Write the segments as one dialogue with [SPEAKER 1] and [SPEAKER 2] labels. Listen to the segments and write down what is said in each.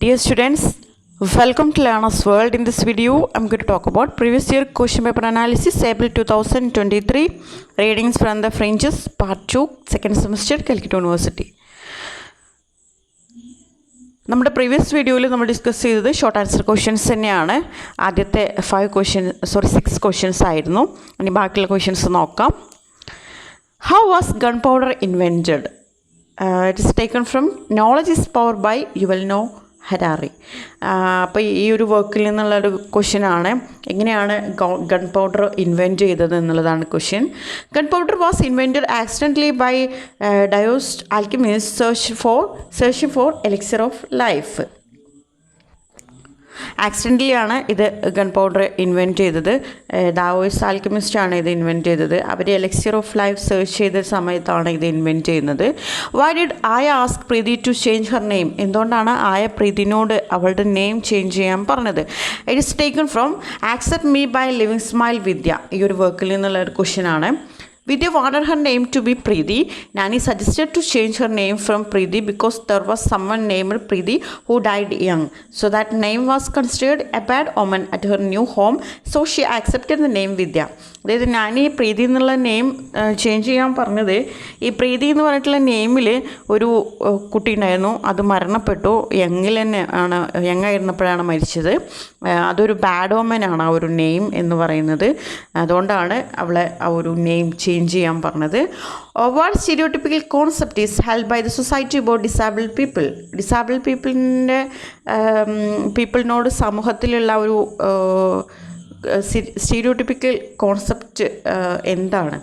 [SPEAKER 1] Dear students, welcome to Learner's World. In this video, I'm going to talk about previous year question paper analysis, April 2023, readings from the Fringes, Part 2, second semester, Calcutta University. നമ്മുടെ previous വീഡിയോയിൽ നമ്മൾ discuss ചെയ്തത് short answer questions തന്നെയാണ്. ആദ്യത്തെ 6 questions ആയിരുന്നു. ഇനി ബാക്കിയുള്ള questions നോക്കാം. How was gunpowder invented? It is taken from knowledge is power by Yuval Noah Harari. അപ്പോൾ ഈ ഒരു വർക്കിൽ നിന്നുള്ളൊരു ക്വസ്റ്റ്യനാണ്, എങ്ങനെയാണ് ഗൺ പൗഡർ ഇൻവെൻറ്റ് ചെയ്തത് എന്നുള്ളതാണ് question. Gunpowder was invented accidentally by Taoist alchemist searching for elixir of life. Accidentally ആണ് ഇത് ഗൺ പൗഡർ ഇൻവെൻറ്റ് ചെയ്തത്. ഡാവോയിസ്റ്റ് ആൽക്കെമിസ്റ്റാണ് ഇത് ഇൻവെൻറ്റ് ചെയ്തത്. അവർ എലിക്സിർ ഓഫ് ലൈഫ് സെർച്ച് ചെയ്ത സമയത്താണ് ഇത് ഇൻവെൻറ്റ് ചെയ്യുന്നത്. വൈ ഡിഡ് ആയ ask Preethi to change her name? എന്തുകൊണ്ടാണ് ആയ പ്രീതിനോട് അവളുടെ നെയിം ചേഞ്ച് ചെയ്യാൻ പറഞ്ഞത്? It is taken from accept me by living smile Vidya. ഈ ഒരു വർക്കിൽ നിന്നുള്ള ഒരു ക്വസ്റ്റ്യനാണ്. Vidya wanted her name to be Preeti. Nani suggested to change her name from Preeti because there was someone named Preeti who died young. So that name was considered a bad omen at her new home. So she accepted the name Vidya. അതായത് ഞാൻ ഈ പ്രീതി എന്നുള്ള name change ചെയ്യാൻ പറഞ്ഞത്, ഈ പ്രീതി എന്ന് പറഞ്ഞിട്ടുള്ള നെയിമിൽ ഒരു കുട്ടി ഉണ്ടായിരുന്നു, അത് മരണപ്പെട്ടു. യങ്ങായിരുന്നപ്പോഴാണ് മരിച്ചത്. അതൊരു ബാഡ് ഓമനാണ് ആ ഒരു നെയിം എന്ന് പറയുന്നത്. അതുകൊണ്ടാണ് അവളെ ആ ഒരു നെയിം ചേഞ്ച് ചെയ്യാൻ പറഞ്ഞത്. What stereotypical concept is held by the society about disabled people? Disabled പീപ്പിളിനോട് സമൂഹത്തിലുള്ള ഒരു സ്റ്റീരിയോടിപ്പിക്കൽ കോൺസെപ്റ്റ് എന്താണ്?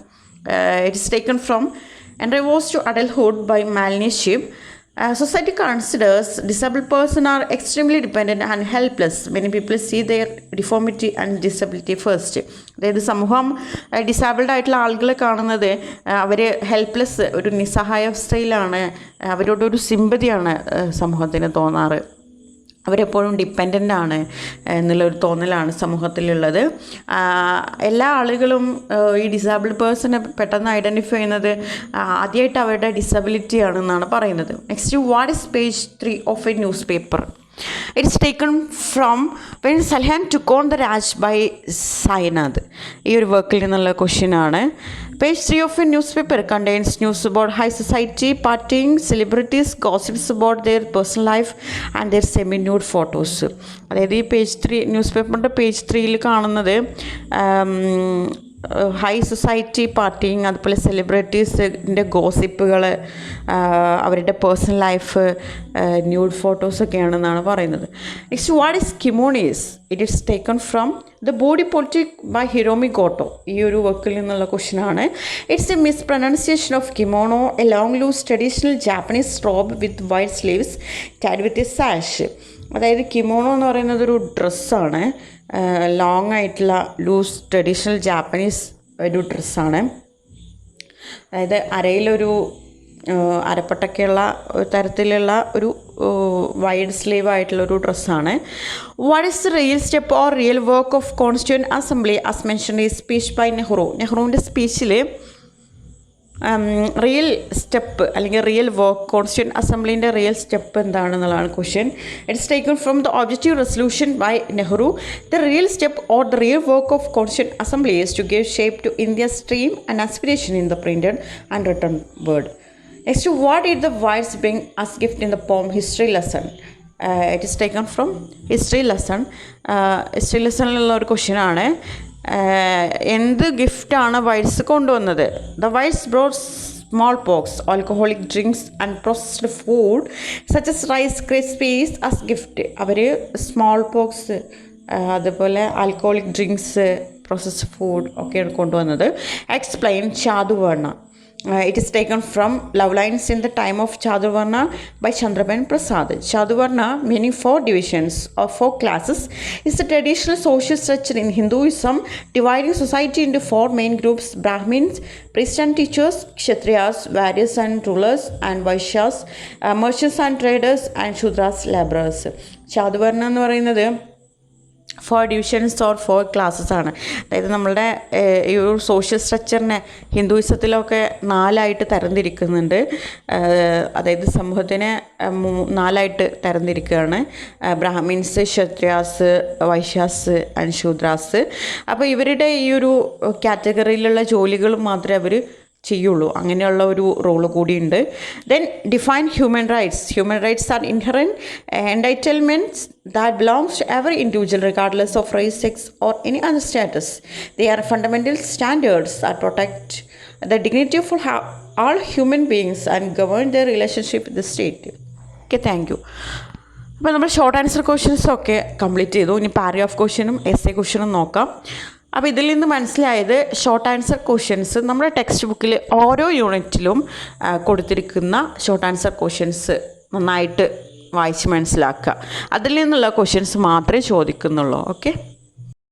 [SPEAKER 1] It's taken from Endeavours to Adulthood by Malini Shiv. Society considers disabled persons are extremely dependent and helpless. Many people see their deformity and disability first. അതായത് സമൂഹം disabled ആയിട്ടുള്ള ആളുകളെ കാണുന്നത് അവർ helpless, ഒരു നിസ്സഹായാവസ്ഥയിലാണ്, അവരോടൊരു സിമ്പതിയാണ് സമൂഹത്തിന് തോന്നാറ്. അവരെപ്പോഴും ഡിപ്പെൻഡൻ്റ് ആണ് എന്നുള്ളൊരു തോന്നലാണ് സമൂഹത്തിലുള്ളത്. എല്ലാ ആളുകളും ഈ ഡിസേബിൾഡ് പേഴ്സണെ പെട്ടെന്ന് ഐഡൻറ്റിഫൈ ചെയ്യുന്നത് ആദ്യമായിട്ട് അവരുടെ ഡിസബിലിറ്റി ആണെന്നാണ് പറയുന്നത്. Next, what is page 3 of a newspaper? It's taken from when Salhan took on the Raj by Sainath. ഈ ഒരു വർക്കിൽ നിന്നുള്ള ക്വസ്റ്റ്യനാണ്. Page 3 of a newspaper contains news about high society, partying, celebrities, gossips about their personal life and their semi-nude photos. അതായത് ഈ page 3 news page 3 കാണുന്നത് high society, parting, അതുപോലെ സെലിബ്രിറ്റീസിൻ്റെ ഗോസിപ്പുകൾ, അവരുടെ പേഴ്സണൽ ലൈഫ്, ന്യൂഡ് ഫോട്ടോസൊക്കെയാണെന്നാണ് പറയുന്നത്. Next, what is kimonese? It is taken from the body politic by Hiromi Goto. ഈ ഒരു വർക്കിൽ നിന്നുള്ള ക്വസ്റ്റ്യനാണ്. It's a mispronunciation of kimono, a long loose traditional Japanese robe with wide sleeves tied with a sash. അതായത് kimono എന്ന് പറയുന്നത് ഒരു ഡ്രസ്സാണ്, ലോങ് ആയിട്ടുള്ള ലൂസ് ട്രഡീഷണൽ ജാപ്പനീസ് ഒരു ഡ്രസ്സാണ്. അതായത് അരയിലൊരു അരപ്പട്ടൊക്കെയുള്ള തരത്തിലുള്ള ഒരു വൈഡ് സ്ലീവ് ആയിട്ടുള്ളൊരു ഡ്രസ്സാണ്. What is the real step or real work of constituent assembly as mention ഈ സ്പീച്ച് ബൈ നെഹ്റുവിൻ്റെ സ്പീച്ചിൽ റിയൽ സ്റ്റെപ്പ് അല്ലെങ്കിൽ റിയൽ വർക്ക്, കോൺസ്റ്റിറ്റ്യൂവൻറ്റ് അസംബ്ലീൻ്റെ റിയൽ സ്റ്റെപ്പ് എന്താണെന്നുള്ളതാണ് question. It's taken from the objective resolution by Nehru. The real step or the real work of constituent assembly is to give shape to India's dream and aspiration in the printed and written word. Next, what did the whites bring as gift in the poem history lesson? It is taken from history lesson. History ലെസണിലുള്ള ഒരു ക്വസ്റ്റ്യനാണ്. എന്ത് ഗിഫ്റ്റാണ് whites കൊണ്ടുവന്നത്? The whites brought smallpox, alcoholic drinks and processed food such as rice krispies as gift. അവർ smallpox, അതുപോലെ alcoholic drinks, processed food ഒക്കെയാണ് കൊണ്ടുവന്നത്. Explain Chaturvarna. It is taken from Love Lines in the Time of Chaturvarna by Chandraben Prasad. Chaturvarna, meaning 4 divisions or 4 classes, is the traditional social structure in Hinduism dividing society into 4 main groups: Brahmins, priests and teachers; Kshatriyas, warriors and rulers; and Vaishyas, merchants and traders; and Shudras, laborers. Chaturvarna എന്ന് പറയുന്നത് 4 divisions or 4 classes ആണ്. അതായത് നമ്മളുടെ ഈ ഒരു social സ്ട്രക്ചറിനെ ഹിന്ദുയിസത്തിലൊക്കെ 4ആയിട്ട് തരംതിരിക്കുന്നുണ്ട്. അതായത് സമൂഹത്തിനെ 4ആയിട്ട് തരംതിരിക്കുകയാണ്. Brahmins, Kshatriyas, Vaishyas and Shudras. അപ്പോൾ ഇവരുടെ ഈ ഒരു കാറ്റഗറിയിലുള്ള ജോലികൾ മാത്രമേ അവർ ചെയ്യുള്ളൂ. അങ്ങനെയുള്ള ഒരു റോള് കൂടിയുണ്ട്. Then define human rights are inherent entitlements that belongs to every individual regardless of race, sex or any other status. They are fundamental standards that protect the dignity of all human beings and govern their relationship with the state. Okay, thank you. അപ്പോൾ നമ്മൾ short answer ക്വസ്റ്റ്യൻസൊക്കെ complete ചെയ്തു. ഇനി paragraph ക്വസ്റ്റ്യനും essay ക്വസ്റ്റ്യനും നോക്കാം. അപ്പോൾ ഇതിൽ നിന്ന് മനസ്സിലായത് ഷോർട്ട് ആൻസർ ക്വസ്റ്റ്യൻസ് നമ്മുടെ ടെക്സ്റ്റ് ബുക്കിൽ ഓരോ യൂണിറ്റിലും കൊടുത്തിരിക്കുന്ന ഷോർട്ട് ആൻസർ ക്വസ്റ്റ്യൻസ് നന്നായിട്ട് വായിച്ച് മനസ്സിലാക്കുക. അതിൽ നിന്നുള്ള ക്വസ്റ്റ്യൻസ് മാത്രമേ ചോദിക്കുന്നുള്ളൂ. ഓക്കെ.